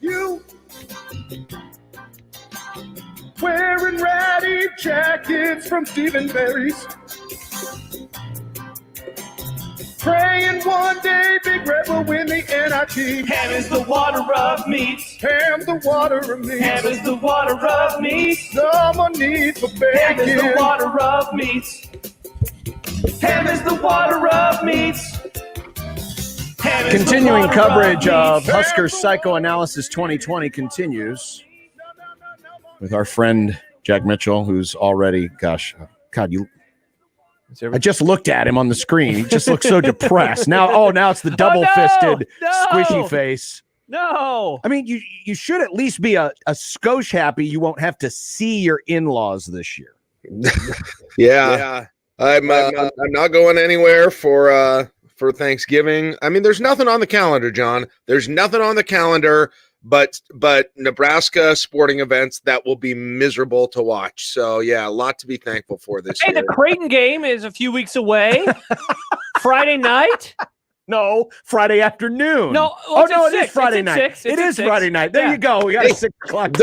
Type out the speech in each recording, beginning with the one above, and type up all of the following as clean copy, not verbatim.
You wearing ratty jackets from Stephen Barry's. Praying one day Big Red will win the NIT. Ham is the water of meats. Ham the water of meats. Ham is the water of meats. Someone needs for Ham bacon. is the water of meats. Ham is the water of meats. Ham is Continuing the water coverage of meats. Husker Psychoanalysis 2020 continues with our friend Jack Mitchell, who's already, God, I just looked at him on the screen. He just looks so depressed. Now it's the double-fisted, squishy face. No. I mean, you should at least be a skosh happy you won't have to see your in-laws this year. Yeah. I'm not going anywhere for Thanksgiving. I mean, there's nothing on the calendar, John. There's nothing on the calendar but Nebraska sporting events that will be miserable to watch. So yeah, a lot to be thankful for this year. The Creighton game is a few weeks away. Friday night? No, Friday afternoon. No, it is Friday night. It is Friday night. There you go. We got a 6 o'clock.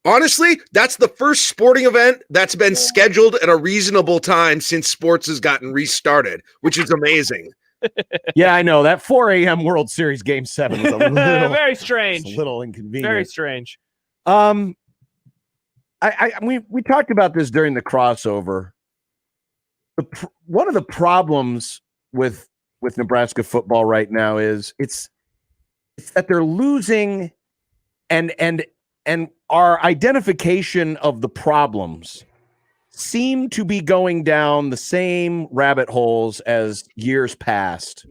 Honestly, that's the first sporting event that's been scheduled at a reasonable time since sports has gotten restarted, which is amazing. Yeah, I know. That 4 a.m. World Series Game 7 was a little very strange. A little inconvenient. Very strange. We talked about this during the crossover. One of the problems with Nebraska football right now is it's that they're losing, and our identification of the problems seem to be going down the same rabbit holes as years past,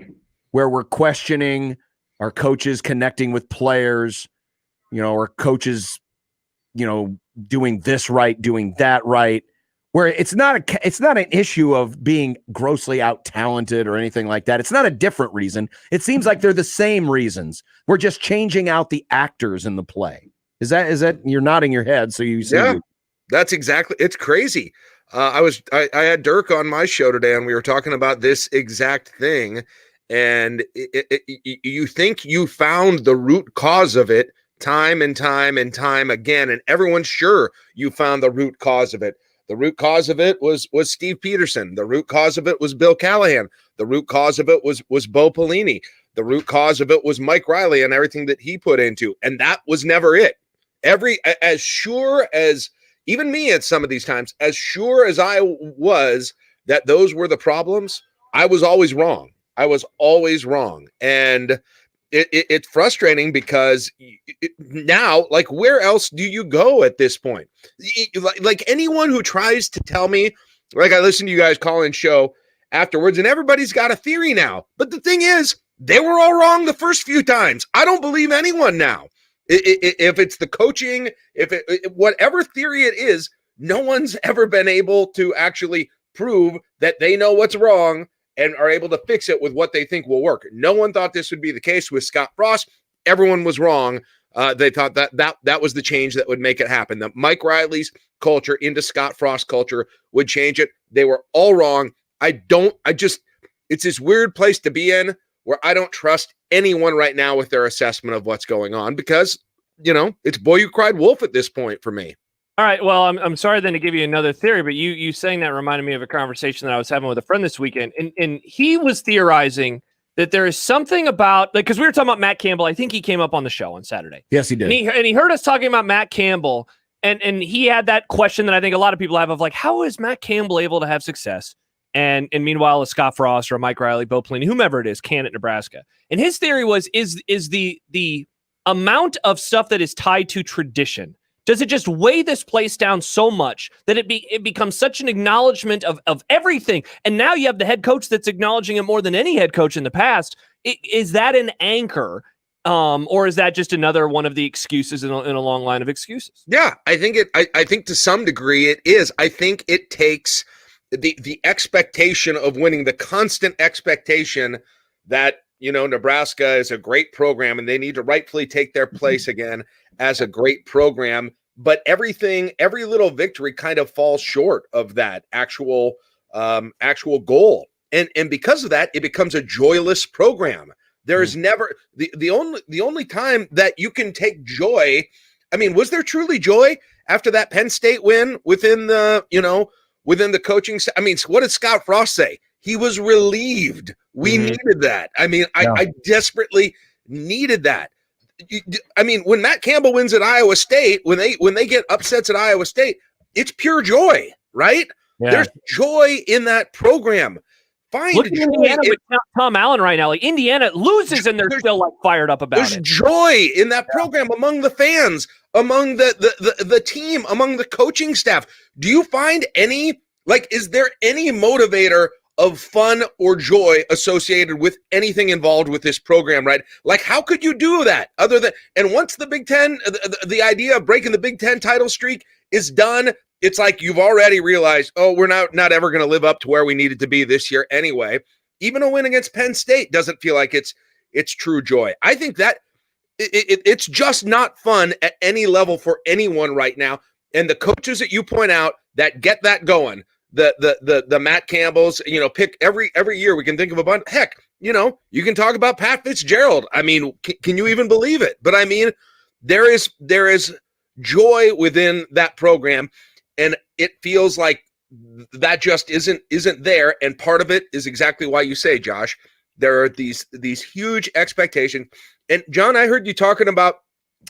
where we're questioning our coaches connecting with players, or coaches, doing this right, doing that right, where it's not an issue of being grossly out talented or anything like that. It's not a different reason. It seems like they're the same reasons. We're just changing out the actors in the play. Is that you're nodding your head? So you see. Yeah. That's exactly. It's crazy. I had Dirk on my show today, and we were talking about this exact thing. And you think you found the root cause of it time and time and time again, and everyone's sure you found the root cause of it. The root cause of it was Steve Peterson. The root cause of it was Bill Callahan. The root cause of it was Bo Pelini. The root cause of it was Mike Riley and everything that he put into, and that was never it. As sure as even me at some of these times, as sure as I was that those were the problems, I was always wrong. And it's frustrating because now, like, where else do you go at this point? Like anyone who tries to tell me, like, I listen to you guys call in show afterwards, and everybody's got a theory now. But the thing is, they were all wrong the first few times. I don't believe anyone now. If it's the coaching, whatever theory it is, no one's ever been able to actually prove that they know what's wrong and are able to fix it with what they think will work. No one thought this would be the case with Scott Frost. Everyone was wrong. They thought that was the change that would make it happen. That Mike Riley's culture into Scott Frost culture would change it. They were all wrong. It's this weird place to be in where I don't trust anyone right now with their assessment of what's going on because, it's boy who cried wolf at this point for me. All right. Well, I'm sorry then to give you another theory, but you saying that reminded me of a conversation that I was having with a friend this weekend. And he was theorizing that there is something about, because we were talking about Matt Campbell. I think he came up on the show on Saturday. Yes, he did. And he heard us talking about Matt Campbell. And he had that question that I think a lot of people have of like, how is Matt Campbell able to have success? And meanwhile, a Scott Frost or a Mike Riley, Bo Pelini, whomever it is, can at Nebraska. And his theory was, is the amount of stuff that is tied to tradition, does it just weigh this place down so much that it becomes such an acknowledgement of everything? And now you have the head coach that's acknowledging it more than any head coach in the past. Is that an anchor? Or is that just another one of the excuses in a long line of excuses? Yeah, I think to some degree it is. I think it takes the expectation of winning, the constant expectation that, Nebraska is a great program and they need to rightfully take their place again as a great program. But every little victory kind of falls short of that actual goal. And because of that, it becomes a joyless program. There's never the only time that you can take joy. I mean, was there truly joy after that Penn State win within the coaching? I mean, what did Scott Frost say? He was relieved. We needed that. I mean, I desperately needed that. I mean, when Matt Campbell wins at Iowa State, when they get upsets at Iowa State, it's pure joy, right? Yeah. There's joy in that program. Look at Indiana with Tom Allen right now. Like Indiana loses and they're still like fired up about there's it. There's joy in that program among the fans, among the team, among the coaching staff. Do you find any, is there any motivator of fun or joy associated with anything involved with this program, right? Like, how could you do that other than, and once the Big Ten, the idea of breaking the Big Ten title streak is done, it's like you've already realized, oh, we're not ever going to live up to where we needed to be this year anyway. Even a win against Penn State doesn't feel like it's true joy. I think that it's just not fun at any level for anyone right now. And the coaches that you point out that get that going, the Matt Campbells, pick every year we can think of a bunch. Heck, you can talk about Pat Fitzgerald. I mean, can you even believe it? But I mean, there is joy within that program. And it feels like that just isn't there. And part of it is exactly why you say, Josh, there are these huge expectations. And John, I heard you talking about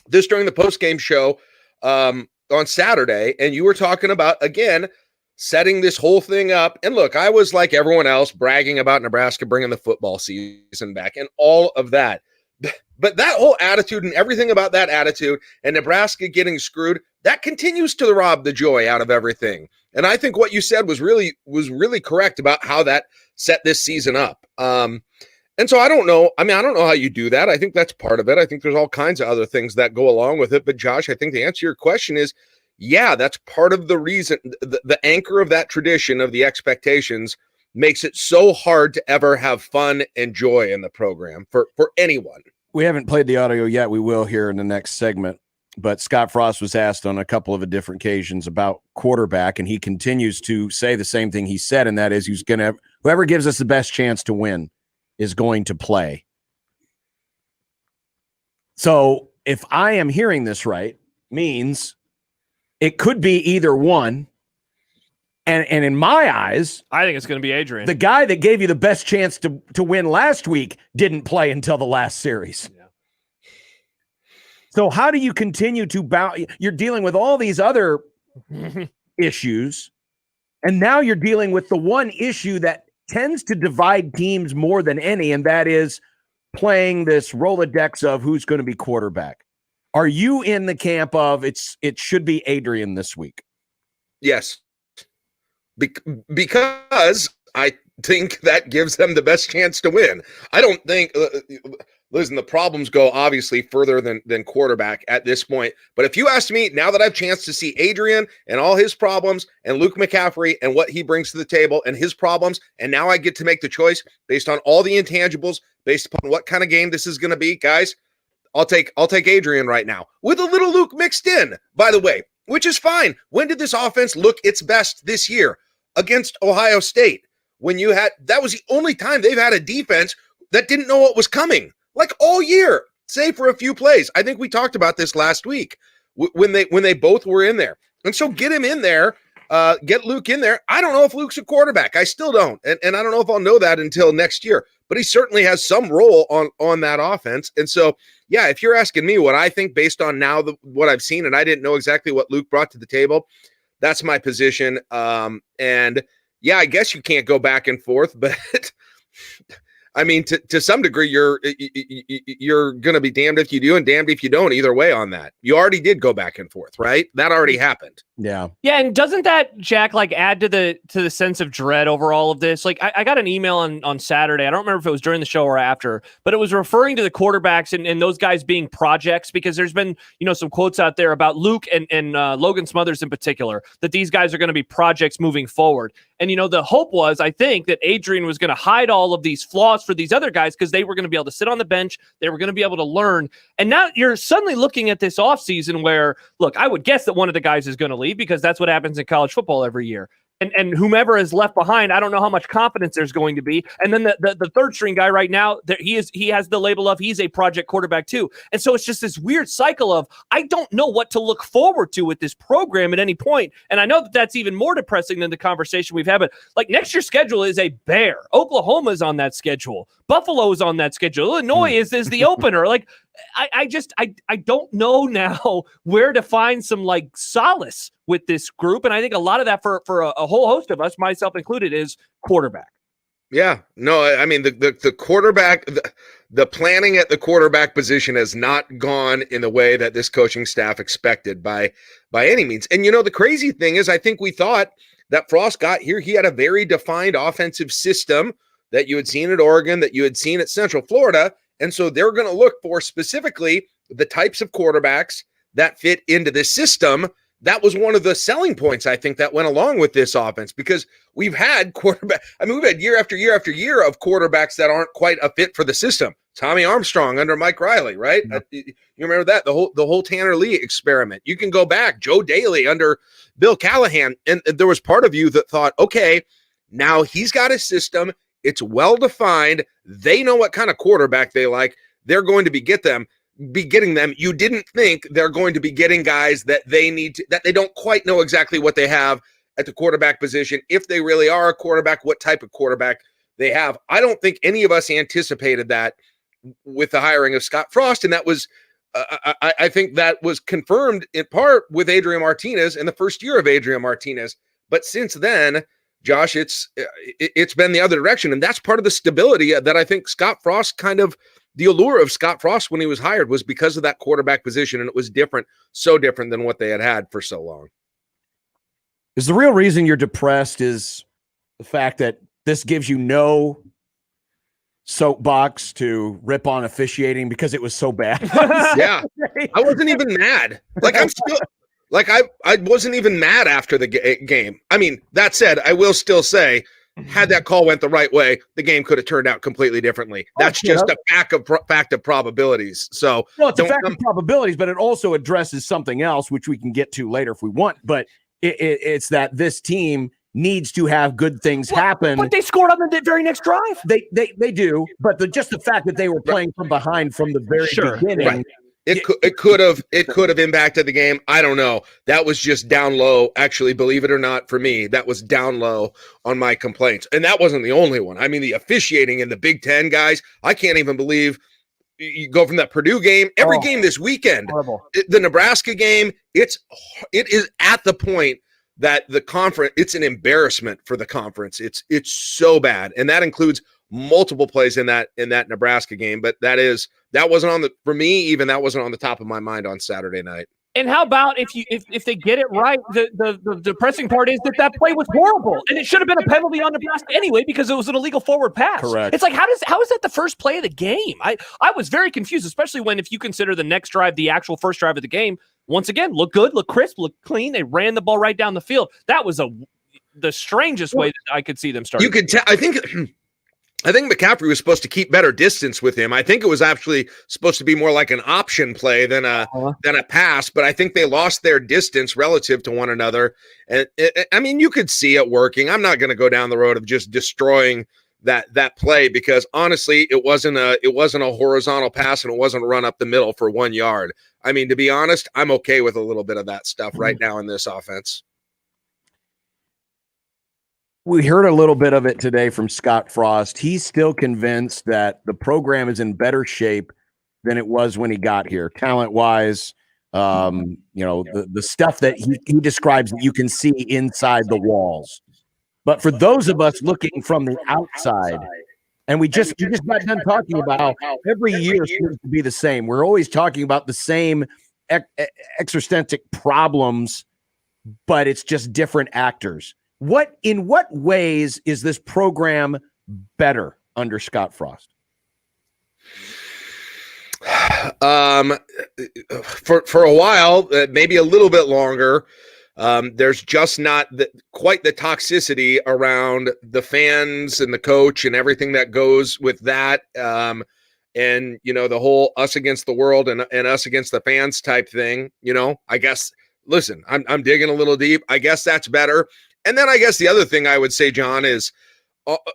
this during the postgame show on Saturday, and you were talking about, again, setting this whole thing up. And look, I was like everyone else bragging about Nebraska bringing the football season back and all of that. But that whole attitude and everything about that attitude and Nebraska getting screwed, that continues to rob the joy out of everything. And I think what you said was really correct about how that set this season up. And so I don't know. I mean, I don't know how you do that. I think that's part of it. I think there's all kinds of other things that go along with it. But Josh, I think the answer to your question is, yeah, that's part of the reason. The anchor of that tradition of the expectations makes it so hard to ever have fun and joy in the program for anyone. We haven't played the audio yet. We will here in the next segment. But Scott Frost was asked on a couple of different occasions about quarterback, and he continues to say the same thing he said, and that is whoever gives us the best chance to win is going to play. So if I am hearing this right, means it could be either one. And in my eyes, I think it's going to be Adrian. The guy that gave you the best chance to win last week didn't play until the last series. Yeah. So how do you continue to bounce? You're dealing with all these other issues, and now you're dealing with the one issue that tends to divide teams more than any, and that is playing this Rolodex of who's going to be quarterback. Are you in the camp of it should be Adrian this week? Yes. Because I think that gives them the best chance to win. I don't think, listen, the problems go obviously further than quarterback at this point. But if you ask me, now that I've a chance to see Adrian and all his problems and Luke McCaffrey and what he brings to the table and his problems, and now I get to make the choice based on all the intangibles, based upon what kind of game this is going to be, guys, I'll take Adrian right now with a little Luke mixed in, by the way, which is fine. When did this offense look its best this year? Against Ohio State, when that was the only time they've had a defense that didn't know what was coming, like all year, save for a few plays. I think we talked about this last week when they both were in there. And so get him in there, get Luke in there. I don't know if Luke's a quarterback. I still don't. And I don't know if I'll know that until next year, but he certainly has some role on that offense. And so, yeah, if you're asking me what I think based on now what I've seen, and I didn't know exactly what Luke brought to the table, that's my position. And yeah, I guess you can't go back and forth, but I mean, to some degree, you're going to be damned if you do and damned if you don't either way on that. You already did go back and forth, right? That already happened. Yeah. Yeah. And doesn't that, Jack, like add to the sense of dread over all of this? Like I got an email on Saturday. I don't remember if it was during the show or after, but it was referring to the quarterbacks and those guys being projects, because there's been, some quotes out there about Luke and Logan Smothers in particular, that these guys are going to be projects moving forward. And, the hope was, I think, that Adrian was going to hide all of these flaws for these other guys because they were going to be able to sit on the bench. They were going to be able to learn. And now you're suddenly looking at this offseason where, look, I would guess that one of the guys is going to leave because that's what happens in college football every year. and whomever is left behind, I don't know how much confidence there's going to be. And then the third string guy right now, he has the label of he's a project quarterback too. And so it's just this weird cycle of I don't know what to look forward to with this program at any point. And I know that that's even more depressing than the conversation we've had. But like next year's schedule is a bear. Oklahoma is on that schedule. Buffalo is on that schedule. Illinois is the opener. Like I don't know now where to find some like solace with this group. And I think a lot of that for a whole host of us, myself included, is quarterback. Yeah, no, I mean, the quarterback, the planning at the quarterback position has not gone in the way that this coaching staff expected by any means. And, the crazy thing is I think we thought that Frost got here. He had a very defined offensive system that you had seen at Oregon, that you had seen at Central Florida. And so they're going to look for specifically the types of quarterbacks that fit into this system. That was one of the selling points, I think, that went along with this offense, because we've had we've had year after year after year of quarterbacks that aren't quite a fit for the system. Tommy Armstrong under Mike Riley, right? Yeah. You remember that, the whole Tanner Lee experiment. You can go back, Joe Daly under Bill Callahan. And there was part of you that thought, okay, now he's got a system. It's well-defined. They know what kind of quarterback they like. They're going to be getting them. You didn't think they're going to be getting guys that that they don't quite know exactly what they have at the quarterback position. If they really are a quarterback, what type of quarterback they have. I don't think any of us anticipated that with the hiring of Scott Frost. And that was, I think that was confirmed in part with Adrian Martinez in the first year of Adrian Martinez. But since then, Josh, it's been the other direction. And that's part of the stability that I think Scott Frost the allure of Scott Frost when he was hired was because of that quarterback position. And it was so different than what they had for so long. Is the real reason you're depressed is the fact that this gives you no soapbox to rip on officiating because it was so bad? Yeah. I wasn't even mad. I wasn't even mad after the game. I mean, that said, I will still say, had that call went the right way, the game could have turned out completely differently. That's just a fact of probabilities. So, well, it's a fact of probabilities, but it also addresses something else, which we can get to later if we want. But it's that this team needs to have good things happen. But they scored on the very next drive. They do, but just the fact that they were playing from behind from the very beginning. Right. It could have impacted the game. I don't know. That was just down low. Actually, believe it or not, for me, that was down low on my complaints. And that wasn't the only one. I mean, the officiating in the Big Ten, guys, I can't even believe you go from that Purdue game, every game this weekend, the Nebraska game, it is at the point that the conference, it's an embarrassment for the conference. It's so bad. And that includes multiple plays in that Nebraska game. But that wasn't for me, even that wasn't on the top of my mind on Saturday night. And how about if they get it right, the depressing part is that play was horrible, and it should have been a penalty on Nebraska anyway because it was an illegal forward pass. Correct. It's like how is that the first play of the game? I was very confused, especially if you consider the next drive, the actual first drive of the game. Once again, look good, look crisp, look clean. They ran the ball right down the field. That was the strangest way that I could see them start. You could tell. I think McCaffrey was supposed to keep better distance with him. I think it was actually supposed to be more like an option play than a pass, but I think they lost their distance relative to one another. And you could see it working. I'm not going to go down the road of just destroying that play because honestly, it wasn't a horizontal pass and it wasn't a run up the middle for 1 yard. I mean, to be honest, I'm okay with a little bit of that stuff right now in this offense. We heard a little bit of it today from Scott Frost. He's still convinced that the program is in better shape than it was when he got here, talent-wise. The stuff that he describes that you can see inside the walls. But for those of us looking from the outside, and we just got done talking about how every year seems to be the same. We're always talking about the same existential problems, but it's just different actors. In what ways is this program better under Scott Frost? For a while, maybe a little bit longer. There's just not quite the toxicity around the fans and the coach and everything that goes with that. And the whole us against the world and us against the fans type thing. I guess. Listen, I'm digging a little deep. I guess that's better. And then I guess the other thing I would say, John, is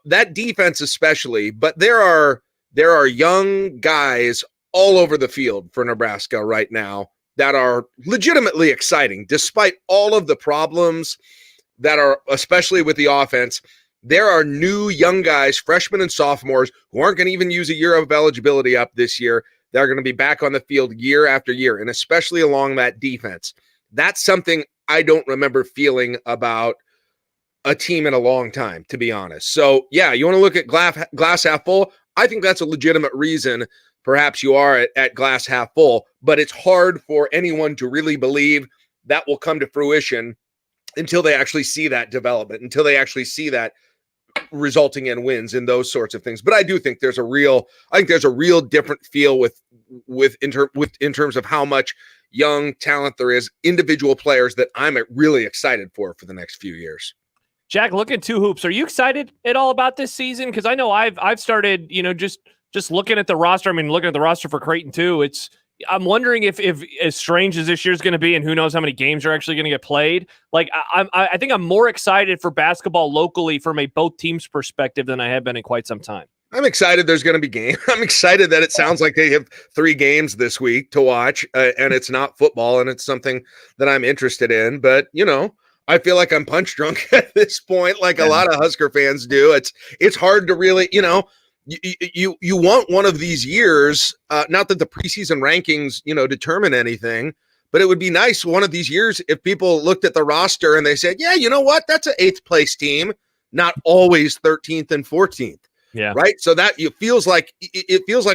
that defense especially, but there are young guys all over the field for Nebraska right now that are legitimately exciting, despite all of the problems that are, especially with the offense. There are new young guys, freshmen and sophomores, who aren't going to even use a year of eligibility up this year. They're going to be back on the field year after year, and especially along that defense. That's something I don't remember feeling about a team in a long time, to be honest. So, yeah, you want to look at glass half full? I think that's a legitimate reason perhaps you are at glass half full, but it's hard for anyone to really believe that will come to fruition until they actually see that development, until they actually see that resulting in wins and those sorts of things. But I do think there's a real different feel in terms of how much young talent there is, individual players that I'm really excited for the next few years. Jack, look at Two Hoops. Are you excited at all about this season? Because I know I've started, just looking at the roster. I mean, looking at the roster for Creighton too. I'm wondering if as strange as this year's going to be, and who knows how many games are actually going to get played. Like I think I'm more excited for basketball locally from a both teams perspective than I have been in quite some time. I'm excited there's going to be games. I'm excited that it sounds like they have 3 games this week to watch, and it's not football, and it's something that I'm interested in. But, I feel like I'm punch drunk at this point, like a lot of Husker fans do. It's hard to really, you want one of these years, not that the preseason rankings, determine anything, but it would be nice one of these years if people looked at the roster and they said, yeah, you know what? That's an 8th place team, not always 13th and 14th. Yeah. Right. So that it feels like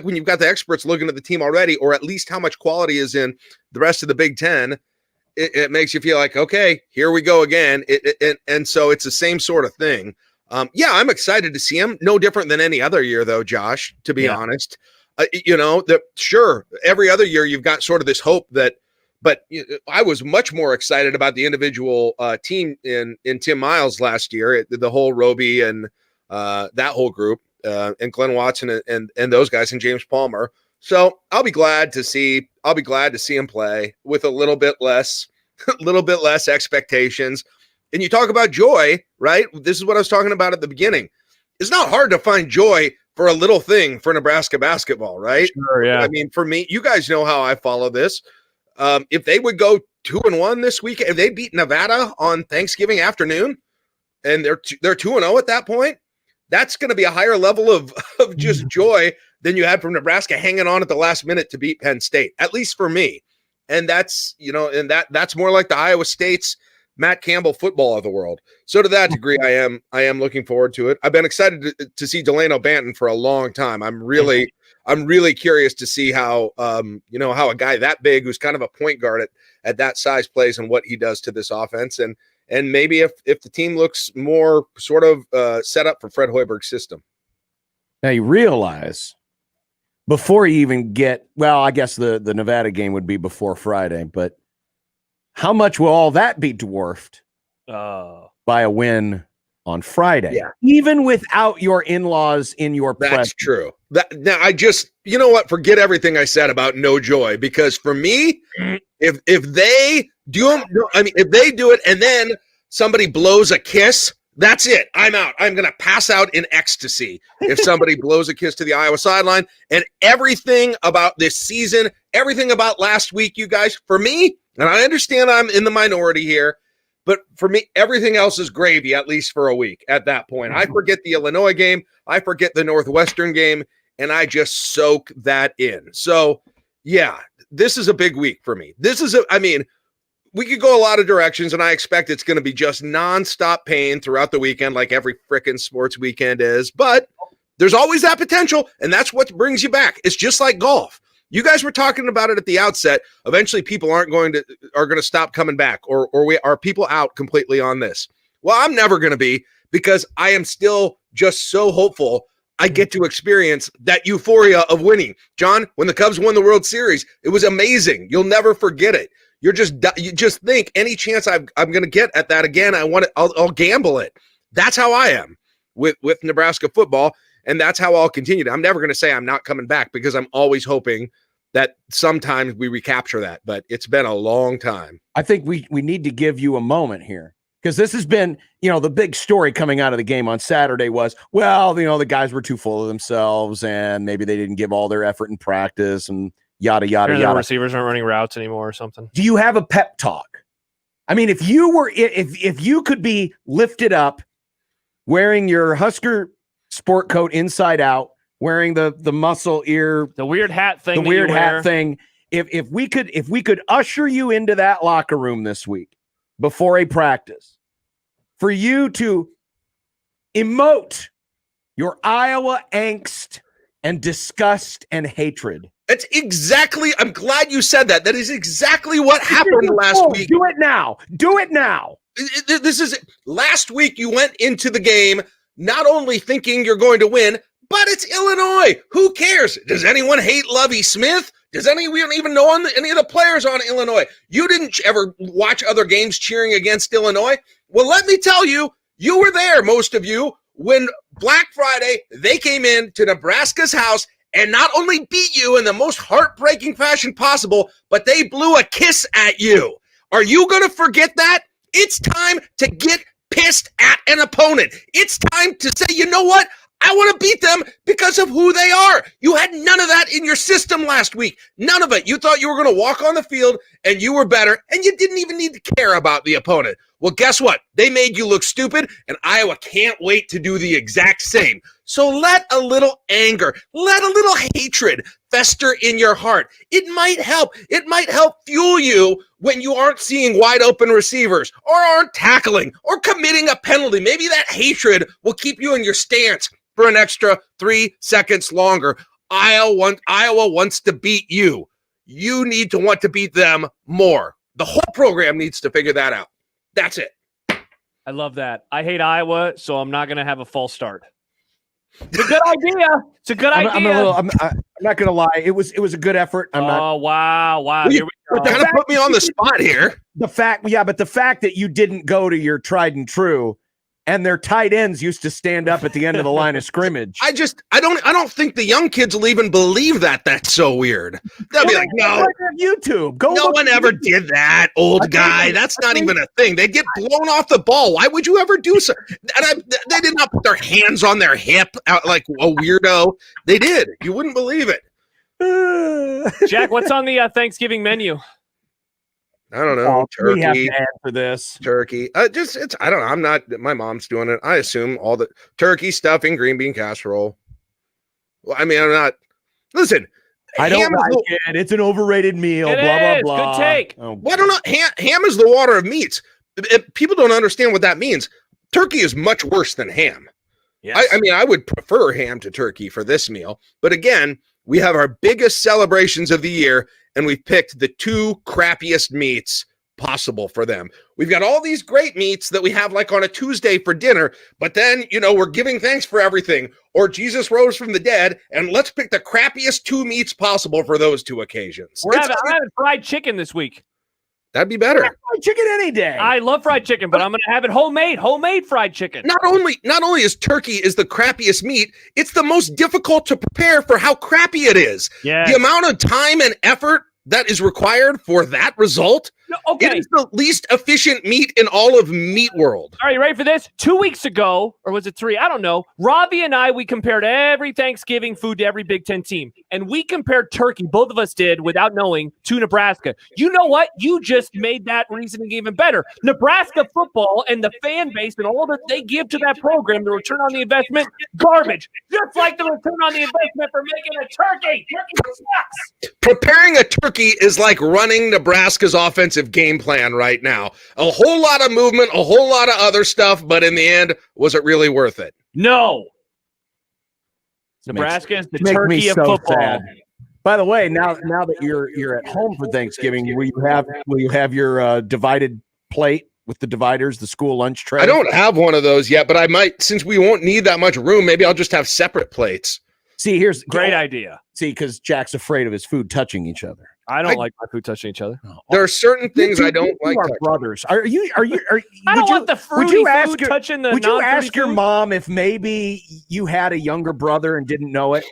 when you've got the experts looking at the team already, or at least how much quality is in the rest of the Big Ten, it makes you feel like, okay, here we go again. And so it's the same sort of thing. I'm excited to see him. No different than any other year, though, Josh, to be honest. Sure, every other year you've got sort of this hope but I was much more excited about the individual team in Tim Miles last year, the whole Roby and that whole group, and Glenn Watson and those guys, and James Palmer. So I'll be glad to see him play with a little bit less expectations. And you talk about joy, right? This is what I was talking about at the beginning. It's not hard to find joy for a little thing for Nebraska basketball, right? Sure, yeah. I mean, for me, you guys know how I follow this. If they would go 2-1 this week, if they beat Nevada on Thanksgiving afternoon, and they're 2-0 at that point, that's going to be a higher level of just joy than you had from Nebraska hanging on at the last minute to beat Penn State, at least for me. And that's, that's more like the Iowa State's Matt Campbell football of the world. So to that degree, I am looking forward to it. I've been excited to see Delano Banton for a long time. I'm really curious to see how how a guy that big, who's kind of a point guard at that size, plays and what he does to this offense. And maybe if the team looks more sort of set up for Fred Hoiberg's system. Now you realize before you even get, I guess the Nevada game would be before Friday, but how much will all that be dwarfed by a win on Friday? Yeah. Even without your in-laws in your presence. That's true. Now I just, forget everything I said about no joy, because for me, if they do it and then somebody blows a kiss, that's it. I'm out. I'm going to pass out in ecstasy if somebody blows a kiss to the Iowa sideline. And everything about this season, everything about last week, you guys, for me, and I understand I'm in the minority here, but for me, everything else is gravy, at least for a week at that point. I forget the Illinois game. I forget the Northwestern game, and I just soak that in. So, yeah, this is a big week for me. We could go a lot of directions, and I expect it's going to be just nonstop pain throughout the weekend, like every frickin' sports weekend is. But there's always that potential, and that's what brings you back. It's just like golf. You guys were talking about it at the outset. Eventually, people are going to stop coming back, or we are people out completely on this. Well, I'm never going to be, because I am still just so hopeful I get to experience that euphoria of winning. John, when the Cubs won the World Series, it was amazing. You'll never forget it. You just think any chance I'm going to get at that again, I'll gamble it. That's how I am with Nebraska football, and that's how I'll continue. I'm never going to say I'm not coming back, because I'm always hoping that sometimes we recapture that, but it's been a long time. I think we need to give you a moment here. Because this has been, the big story coming out of the game on Saturday was, well, the guys were too full of themselves and maybe they didn't give all their effort in practice and yada, yada, The yada. receivers aren't running routes anymore or something. Do you have a pep talk? I mean, if you could be lifted up wearing your Husker sport coat inside out, wearing the muscle ear, The weird hat thing. the weird hat thing, if we could usher you into that locker room this week before a practice, for you to emote your Iowa angst and disgust and hatred. That's exactly, I'm glad you said that. That is exactly what happened last week. Do it now. Do it now. This is last week. You went into the game not only thinking you're going to win, but it's Illinois. Who cares? Does anyone hate Lovie Smith? Does anyone even know any of the players on Illinois? You didn't ever watch other games cheering against Illinois? Well, let me tell you, you were there, most of you, when Black Friday, they came in to Nebraska's house and not only beat you in the most heartbreaking fashion possible, but they blew a kiss at you. Are you going to forget that? It's time to get pissed at an opponent. It's time to say, you know what? I want to beat them because of who they are. You had none of that in your system last week. None of it. You thought you were going to walk on the field and you were better, and you didn't even need to care about the opponent. Well, guess what? They made you look stupid, and Iowa can't wait to do the exact same. So let a little anger, let a little hatred fester in your heart. It might help. It might help fuel you when you aren't seeing wide open receivers or aren't tackling or committing a penalty. Maybe that hatred will keep you in your stance for an extra 3 seconds longer. Iowa wants to beat you. You need to want to beat them more. The whole program needs to figure that out. That's it. I love that. I hate Iowa, so I'm not going to have a false start. It's a good idea. It's a good idea. I'm not going to lie. It was a good effort. Wow. You kind of put me on the spot here. But the fact that you didn't go to your tried and true, and their tight ends used to stand up at the end of the line of scrimmage. I don't think the young kids will even believe that. That's so weird. They'll be like, no, YouTube. No one ever did that, old guy. That's not even a thing. They get blown off the ball. Why would you ever do so? And they did not put their hands on their hip out like a weirdo. They did. You wouldn't believe it. Jack, what's on the Thanksgiving menu? I don't know. We have Turkey. to answer this. Turkey. I don't know. I'm not. My mom's doing it. I assume all the turkey, stuffing, green bean casserole. Well, I mean, I'm not. Listen. I don't like it. It's an overrated meal. It blah is. blah blah. Good take. Oh, Well, I don't know. Ham is the water of meats. People don't understand what that means. Turkey is much worse than ham. Yes. I mean, I would prefer ham to turkey for this meal. But again, we have our biggest celebrations of the year, and we've picked the two crappiest meats possible for them. We've got all these great meats that we have like on a Tuesday for dinner, but then, we're giving thanks for everything, or Jesus rose from the dead, and let's pick the crappiest two meats possible for those two occasions. I'm having fried chicken this week. That'd be better. fried chicken any day. I love fried chicken, but I'm going to have it homemade fried chicken. Not only is turkey is the crappiest meat, it's the most difficult to prepare for how crappy it is. Yes. The amount of time and effort that is required for that result. Okay. It is the least efficient meat in all of meat world. Are you ready for this? 2 weeks ago, or was it 3? I don't know. Ravi and I, we compared every Thanksgiving food to every Big Ten team. And we compared turkey, both of us did, without knowing, to Nebraska. You know what? You just made that reasoning even better. Nebraska football and the fan base and all that they give to that program, the return on the investment, garbage. Just like the return on the investment for making a turkey. Turkey sucks. Preparing a turkey is like running Nebraska's offensive game plan right now. A whole lot of movement, a whole lot of other stuff, but in the end, was it really worth it? No. Nebraska is the turkey of football. Sad. By the way, now that you're at home for Thanksgiving, will you have your divided plate with the dividers, the school lunch tray? I don't have one of those yet, but I might, since we won't need that much room, maybe I'll just have separate plates. See, here's Great idea. See, because Jack's afraid of his food touching each other. I don't like my food touching each other. There are certain things I don't like. Our brothers, are you? I don't want the fruity food touching the. Would you ask your mom if maybe you had a younger brother and didn't know it?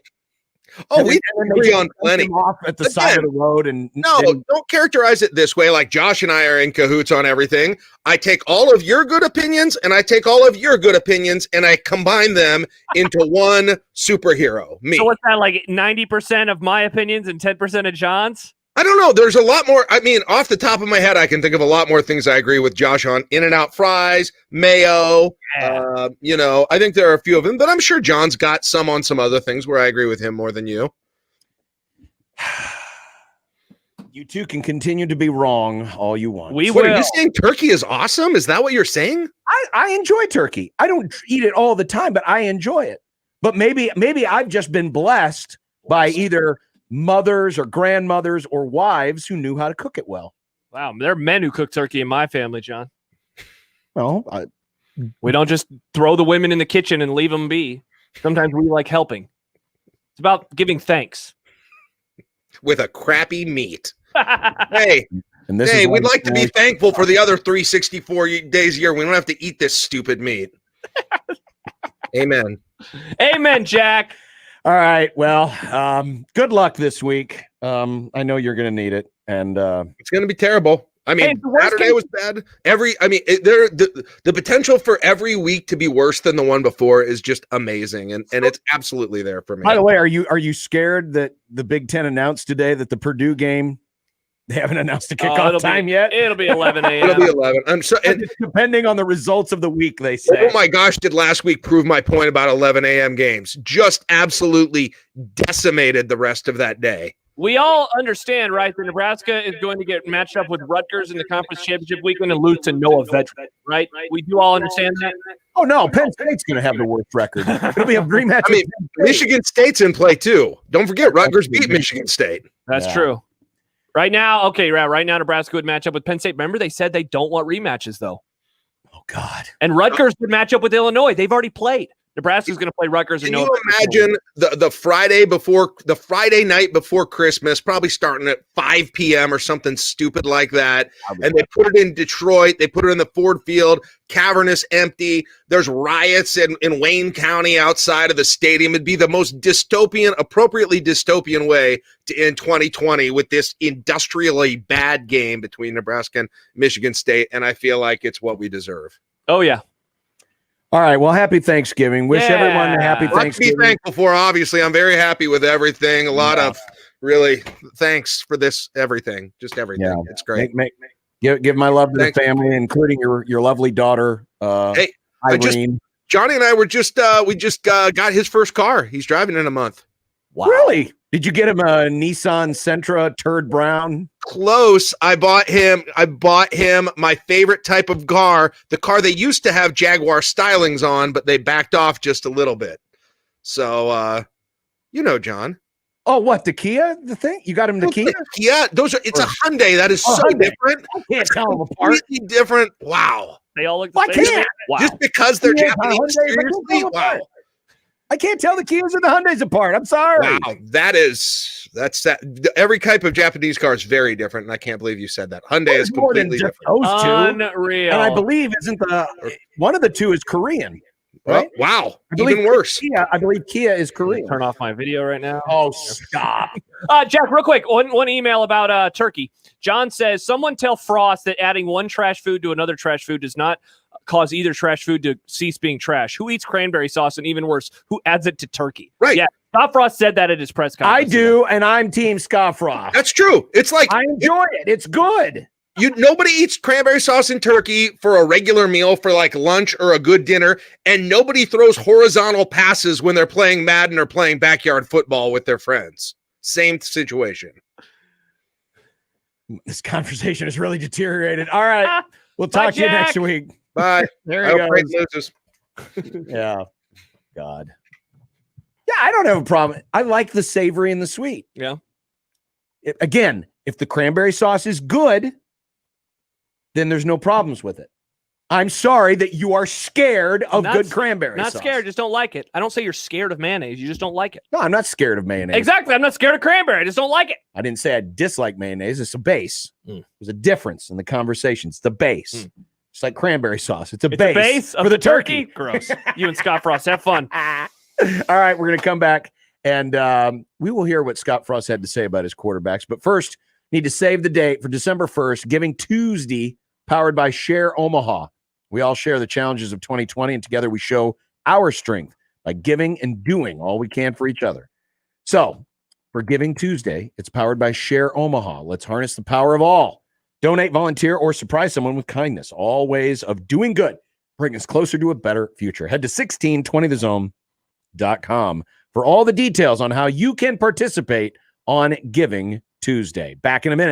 Oh, And we then they agree just on dump plenty. them off at the side of the road, and No, then- don't characterize it this way. Like Josh and I are in cahoots on everything. I take all of your good opinions and I take all of your good opinions and I combine them into one superhero, me. So what's that, like 90% of my opinions and 10% of John's? I don't know. There's a lot more. I mean, off the top of my head, I can think of a lot more things I agree with Josh on. In-N-Out fries, mayo. Yeah. I think there are a few of them, but I'm sure John's got some on some other things where I agree with him more than you. you two can continue to be wrong all you want. We What, will. are you saying turkey is awesome? Is that what you're saying? I enjoy turkey. I don't eat it all the time, but I enjoy it. But maybe I've just been blessed by either mothers or grandmothers or wives who knew how to cook it well. Wow, there are men who cook turkey in my family, John. Well, We don't just throw the women in the kitchen and leave them be. Sometimes we like helping. It's about giving thanks. With a crappy meat. Hey, and this hey, is we'd like to be thankful for the other 364 days a year. We don't have to eat this stupid meat. Amen. Amen, Jack. all right. Well, good luck this week. I know you're going to need it, and It's going to be terrible. I mean, Hey, the worst Saturday case- was bad. The potential for every week to be worse than the one before is just amazing, and it's absolutely there for me. by the way, are you scared that the Big Ten announced today that the Purdue game, they haven't announced the it'll kickoff be- time yet? It'll be 11 a.m. It'll be 11. I'm so. And, It's depending on the results of the week, they say. oh my gosh, did last week prove my point about 11 a.m. games? Just absolutely decimated the rest of that day. We all understand, right, that Nebraska is going to get matched up with Rutgers in the conference championship weekend and lose to Noah Veteran, right? We do all understand that. Oh no, Penn State's going to have the worst record. It'll be a rematch. I mean, with Penn State. Michigan State's in play too. Don't forget, Rutgers beat Michigan State. That's Yeah. true. Right now, right now, Nebraska would match up with Penn State. Remember, they said they don't want rematches, though. Oh God. And Rutgers would match up with Illinois. They've already played. Nebraska's going to play Rutgers. Can and you Noah Veteran. imagine the Friday night before Christmas, probably starting at 5 p.m. or something stupid like that, and they put it in Detroit, they put it in the Ford Field, cavernous, empty. There's riots in Wayne County outside of the stadium. It'd be the most appropriately dystopian way to end 2020 with this industrially bad game between Nebraska and Michigan State, and I feel like it's what we deserve. Oh, yeah. All right. Well, happy Thanksgiving. Wish everyone a happy Yeah. Lots to be Thanksgiving. thankful for, obviously. I'm very happy with everything. A lot of really thanks for this, everything. Just everything. Yeah. It's great. Give my love to Thanks. the family, including your lovely daughter, Hey, I just- Irene. Johnny and I were just got his first car. He's driving in a month. Wow. Really? Did you get him a Nissan Sentra Turd Brown? Close. I bought him my favorite type of car, the car they used to have Jaguar stylings on, but they backed off just a little bit. So John. Oh, what, the Kia? The thing? You got him the Kia? Yeah, it's a Hyundai. That is so Hyundai. different. I can't tell them apart. Completely different. Wow. They all look Why the same. can't? Wow. Just because they're Yeah, Japanese. Hyundai, I can't Seriously? tell them Wow. apart. I can't tell the Kias and the Hyundais apart. I'm sorry. Wow, that's every type of Japanese car is very different, and I can't believe you said that. Hyundai is More than completely just different. those two. Unreal. And I believe isn't one of the two is Korean, right? Wow, I believe even worse. I believe Kia is Korean. Turn off my video right now. Oh, stop. Jack, real quick, one email about turkey. John says, someone tell Frost that adding one trash food to another trash food does not cause either trash food to cease being trash. Who eats cranberry sauce, and even worse, who adds it to turkey? Right. Yeah, Scott Frost said that at his press I conference. do, and I'm Team Scott Frost. That's true. It's like I enjoy it. It's good. nobody eats cranberry sauce and turkey for a regular meal for like lunch or a good dinner, and nobody throws horizontal passes when they're playing Madden or playing backyard football with their friends. Same situation. This conversation has really deteriorated. All right. We'll Bye, talk to you Jack. next week. Bye. There I he hope Craig goes. loses. Yeah. God. Yeah, I don't have a problem. I like the savory and the sweet. Yeah. Again, if the cranberry sauce is good, then there's no problems with it. I'm sorry that you are scared of Not good s- cranberry Not sauce. scared, just don't like it. I don't say you're scared of mayonnaise. You just don't like it. No, I'm not scared of mayonnaise. Exactly. I'm not scared of cranberry. I just don't like it. I didn't say I dislike mayonnaise. It's a base. Mm. There's a difference in the conversation. It's the base. Mm. It's like cranberry sauce. It's a It's base, the base for of the turkey. Gross. You and Scott Frost have fun. All right, we're going to come back And we will hear what Scott Frost had to say about his quarterbacks. But first, need to save the date for December 1st, Giving Tuesday, powered by Share Omaha. We all share the challenges of 2020, and together we show our strength by giving and doing all we can for each other. So, for Giving Tuesday, it's powered by Share Omaha. Let's harness the power of all. Donate, volunteer, or surprise someone with kindness. All ways of doing good bring us closer to a better future. Head to 1620thezone.com for all the details on how you can participate on Giving Tuesday. Back in a minute.